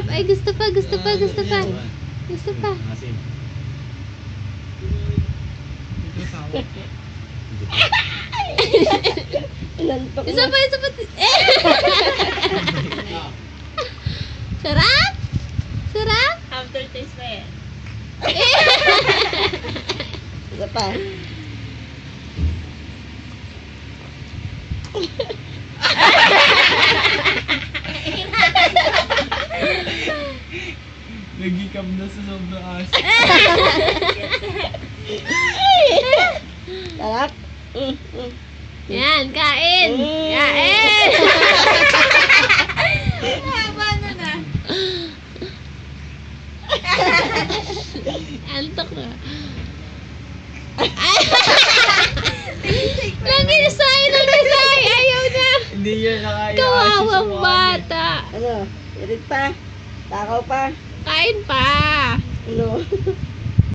Sarap. Ay, gusto pa. Gusto pa. Gusto pa. Gusto pa. Asin. Inantok Isa na. pa. Isa pa. Sarap? Sarap? Aftertaste pa yan. Isa pa. Nagikam na sa sobrang asin. Sarap. Yan, kain. Kain. Haba na na. Antok na. Langisay. Ayaw na. Hindi yan nakaya. Kawawang bata. Ano? Irit pa? Takaw pa? Kain pa. Ano?